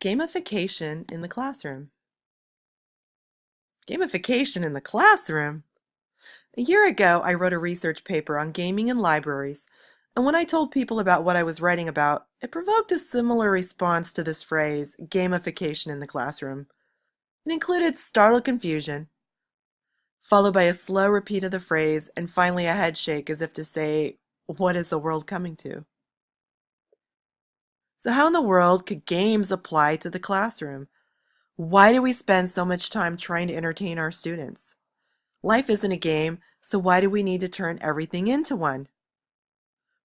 Gamification in the classroom. Gamification in the classroom? A year ago, I wrote a research paper on gaming in libraries, and when I told people about what I was writing about, it provoked a similar response to this phrase, gamification in the classroom. It included startled confusion, followed by a slow repeat of the phrase, and finally a head shake as if to say, what is the world coming to? So how in the world could games apply to the classroom? Why do we spend so much time trying to entertain our students? Life isn't a game, so why do we need to turn everything into one?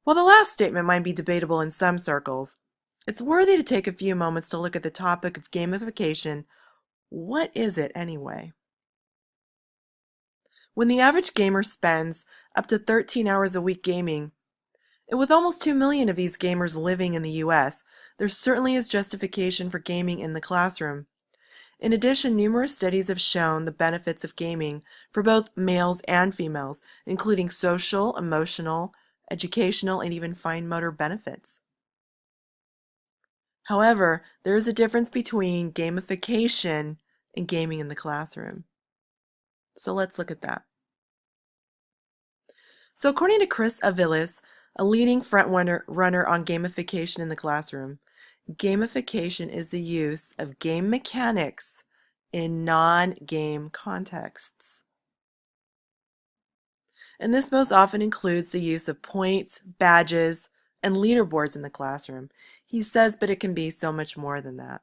While the last statement might be debatable in some circles, it's worthy to take a few moments to look at the topic of gamification. What is it anyway? When the average gamer spends up to 13 hours a week gaming, and with almost 2 million of these gamers living in the US, there certainly is justification for gaming in the classroom. In addition, numerous studies have shown the benefits of gaming for both males and females, including social, emotional, educational, and even fine motor benefits. However, there is a difference between gamification and gaming in the classroom. So let's look at that. So according to Chris Aviles, a leading runner on gamification in the classroom, gamification is the use of game mechanics in non-game contexts. And this most often includes the use of points, badges, and leaderboards in the classroom. He says, but it can be so much more than that.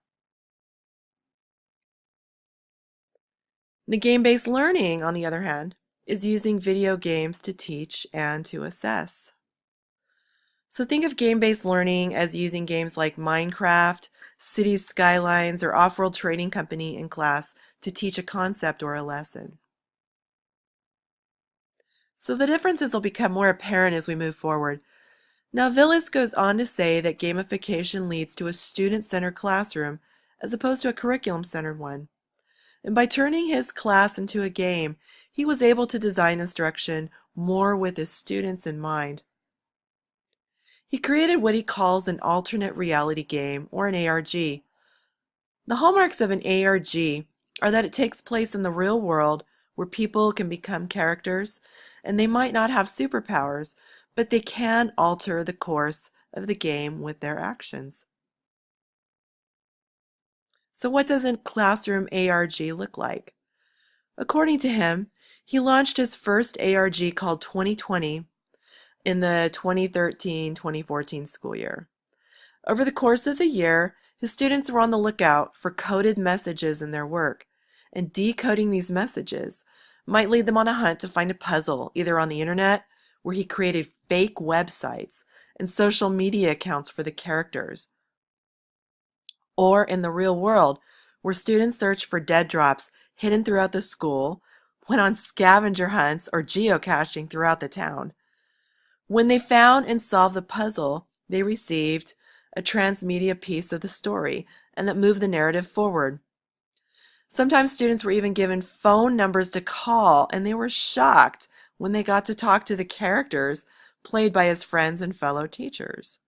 The game-based learning, on the other hand, is using video games to teach and to assess. So think of game-based learning as using games like Minecraft, Cities Skylines, or Off-World Trading Company in class to teach a concept or a lesson. So the differences will become more apparent as we move forward. Now, Villas goes on to say that gamification leads to a student-centered classroom as opposed to a curriculum-centered one. And by turning his class into a game, he was able to design instruction more with his students in mind. He created what he calls an alternate reality game, or an ARG. The hallmarks of an ARG are that it takes place in the real world where people can become characters, and they might not have superpowers, but they can alter the course of the game with their actions. So what does a classroom ARG look like? According to him, he launched his first ARG called 2020 in the 2013-2014 school year. Over the course of the year, his students were on the lookout for coded messages in their work, and decoding these messages might lead them on a hunt to find a puzzle, either on the internet, where he created fake websites and social media accounts for the characters, or in the real world, where students searched for dead drops hidden throughout the school, went on scavenger hunts or geocaching throughout the town. When they found and solved the puzzle, they received a transmedia piece of the story, and that moved the narrative forward. Sometimes students were even given phone numbers to call, and they were shocked when they got to talk to the characters played by his friends and fellow teachers.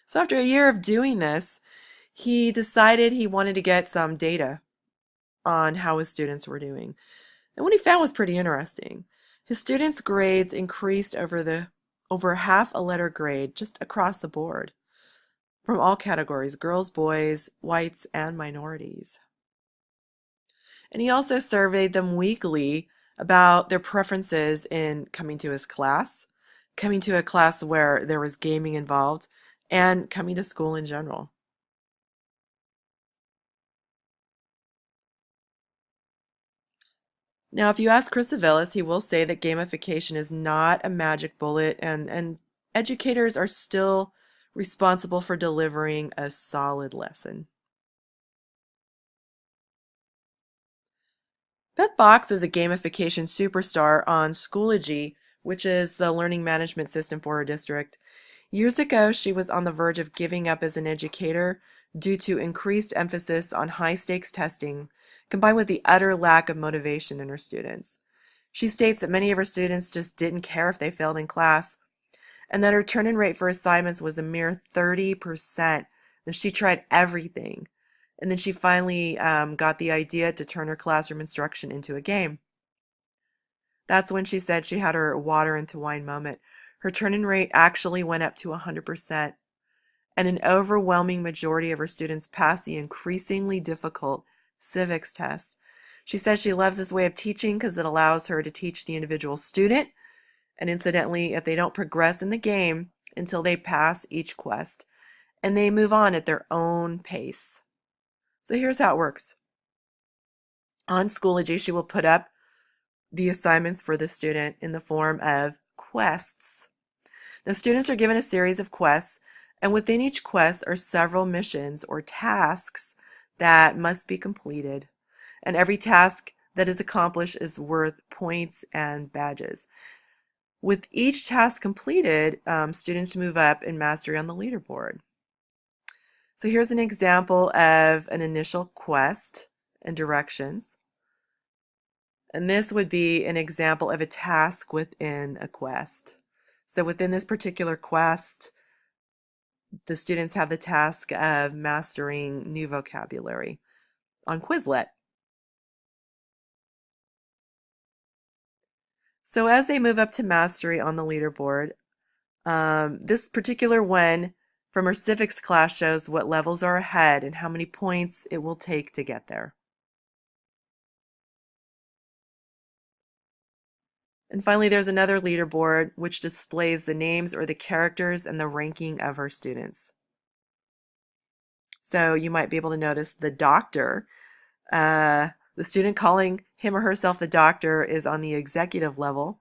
So after a year of doing this, he decided he wanted to get some data on how his students were doing. And what he found was pretty interesting. His students' grades increased over half a letter grade just across the board from all categories, girls, boys, whites, and minorities. And he also surveyed them weekly about their preferences in coming to his class, coming to a class where there was gaming involved, and coming to school in general. Now, if you ask Chris Aviles, he will say that gamification is not a magic bullet, and educators are still responsible for delivering a solid lesson. Beth Box is a gamification superstar on Schoology, which is the learning management system for her district. Years ago, she was on the verge of giving up as an educator due to increased emphasis on high-stakes testing, combined with the utter lack of motivation in her students. She states that many of her students just didn't care if they failed in class, and that her turn-in rate for assignments was a mere 30%. And she tried everything. And then she finally got the idea to turn her classroom instruction into a game. That's when she said she had her water into wine moment. Her turn-in rate actually went up to 100%, and an overwhelming majority of her students passed the increasingly difficult civics tests. She says she loves this way of teaching because it allows her to teach the individual student, and incidentally, if they don't progress in the game until they pass each quest, and they move on at their own pace. So here's how it works. On Schoology, she will put up the assignments for the student in the form of quests. The students are given a series of quests, and within each quest are several missions or tasks that must be completed. And every task that is accomplished is worth points and badges. With each task completed, students move up in mastery on the leaderboard. So here's an example of an initial quest and directions. And this would be an example of a task within a quest. So within this particular quest, the students have the task of mastering new vocabulary on Quizlet. So as they move up to mastery on the leaderboard, this particular one from her civics class shows what levels are ahead and how many points it will take to get there. And finally, there's another leaderboard which displays the names or the characters and the ranking of her students. So you might be able to notice the doctor. The student calling him or herself the doctor is on the executive level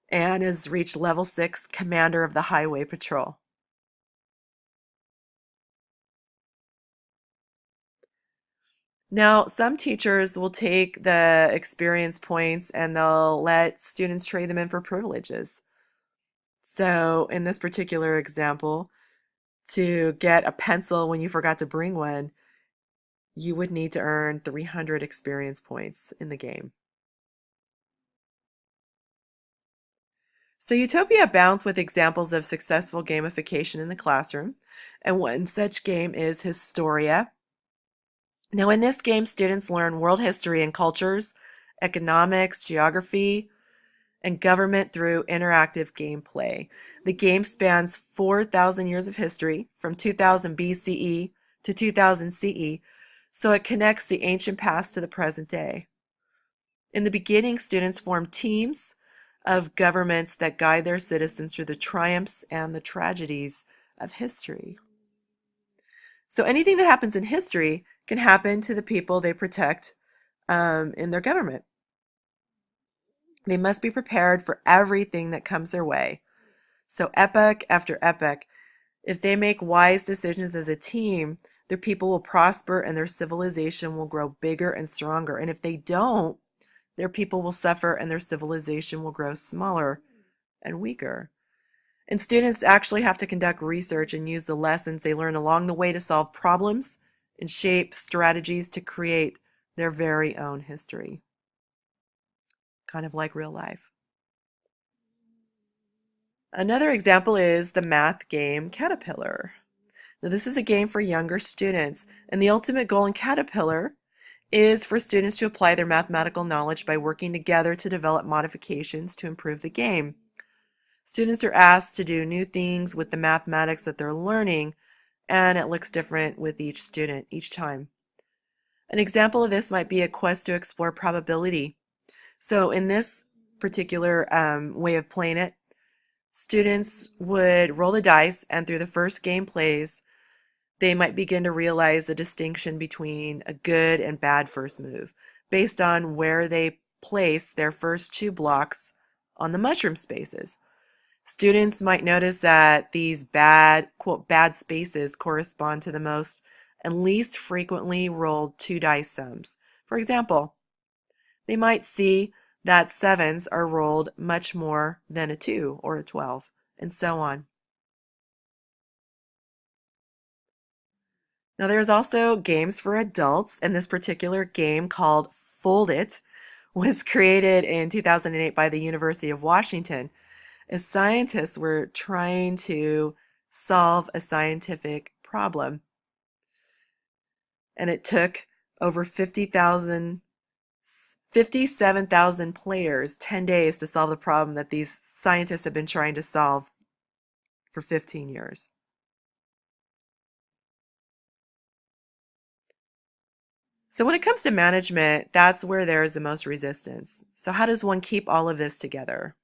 and has reached level 6, commander of the highway patrol. Now, some teachers will take the experience points and they'll let students trade them in for privileges. So in this particular example, to get a pencil when you forgot to bring one, you would need to earn 300 experience points in the game. So Utopia abounds with examples of successful gamification in the classroom, and one such game is Historia. Now in this game, students learn world history and cultures, economics, geography, and government through interactive gameplay. The game spans 4,000 years of history, from 2000 BCE to 2000 CE, so it connects the ancient past to the present day. In the beginning, students form teams of governments that guide their citizens through the triumphs and the tragedies of history. So anything that happens in history can happen to the people they protect in their government. They must be prepared for everything that comes their way. So epoch after epoch, if they make wise decisions as a team, their people will prosper and their civilization will grow bigger and stronger. And if they don't, their people will suffer and their civilization will grow smaller and weaker. And students actually have to conduct research and use the lessons they learn along the way to solve problems and shape strategies to create their very own history. Kind of like real life. Another example is the math game Caterpillar. Now, this is a game for younger students, and the ultimate goal in Caterpillar is for students to apply their mathematical knowledge by working together to develop modifications to improve the game. Students are asked to do new things with the mathematics that they're learning, and it looks different with each student each time. An example of this might be a quest to explore probability. So in this particular way of playing it, students would roll the dice, and through the first game plays, they might begin to realize the distinction between a good and bad first move based on where they place their first 2 blocks on the mushroom spaces. Students might notice that these bad, quote, bad spaces correspond to the most and least frequently rolled 2 dice sums. For example, they might see that 7s are rolled much more than a 2 or a 12, and so on. Now there's also games for adults, and this particular game called Fold It was created in 2008 by the University of Washington. as scientists were trying to solve a scientific problem. And it took over 57,000 players 10 days to solve the problem that these scientists have been trying to solve for 15 years. So when it comes to management, that's where there is the most resistance. So how does one keep all of this together?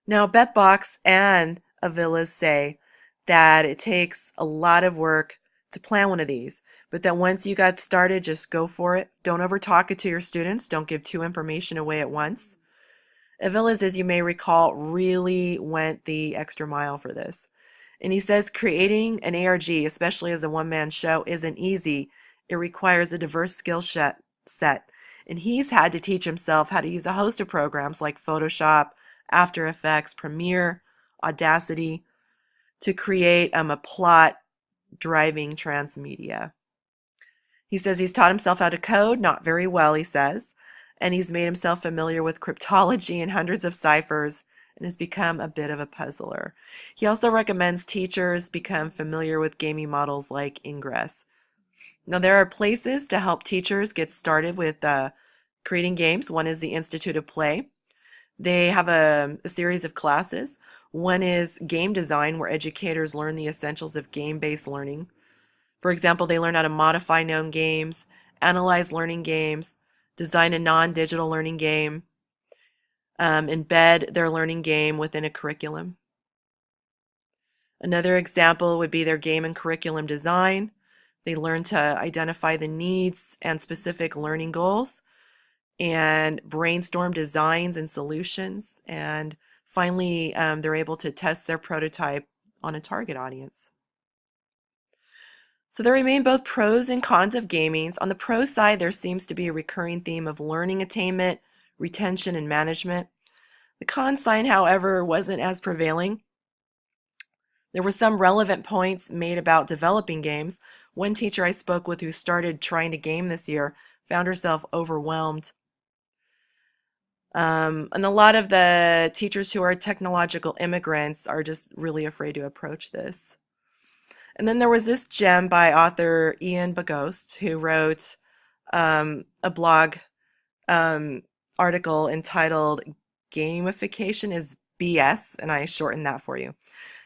Now, Beth Box and Avilas say that it takes a lot of work to plan one of these, but that once you got started, just go for it. Don't over talk it to your students. Don't give too information away at once. Avilas, as you may recall, really went the extra mile for this. And he says creating an ARG, especially as a one-man show, isn't easy. It requires a diverse skill set. And he's had to teach himself how to use a host of programs like Photoshop, After Effects, Premiere, Audacity to create a plot driving transmedia. He says he's taught himself how to code, not very well, he says, and he's made himself familiar with cryptology and hundreds of ciphers and has become a bit of a puzzler. He also recommends teachers become familiar with gaming models like Ingress. Now, there are places to help teachers get started with creating games. One is the Institute of Play. They have a series of classes. One is game design, where educators learn the essentials of game-based learning. For example, they learn how to modify known games, analyze learning games, design a non-digital learning game, embed their learning game within a curriculum. Another example would be their game and curriculum design. They learn to identify the needs and specific learning goals and brainstorm designs and solutions. And finally, they're able to test their prototype on a target audience. So there remain both pros and cons of gaming. On the pro side, there seems to be a recurring theme of learning attainment, retention, and management. The con side, however, wasn't as prevailing. There were some relevant points made about developing games. One teacher I spoke with who started trying to game this year found herself overwhelmed. And a lot of the teachers who are technological immigrants are just really afraid to approach this. And then there was this gem by author Ian Bagost, who wrote a blog article entitled Gamification is BS, and I shortened that for you.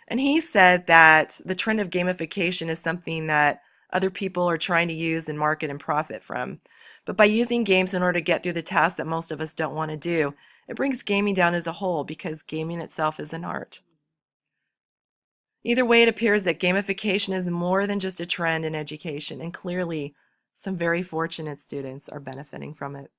And he said that the trend of gamification is something that other people are trying to use and market and profit from. But by using games in order to get through the tasks that most of us don't want to do, it brings gaming down as a whole because gaming itself is an art. Either way, it appears that gamification is more than just a trend in education, and clearly some very fortunate students are benefiting from it.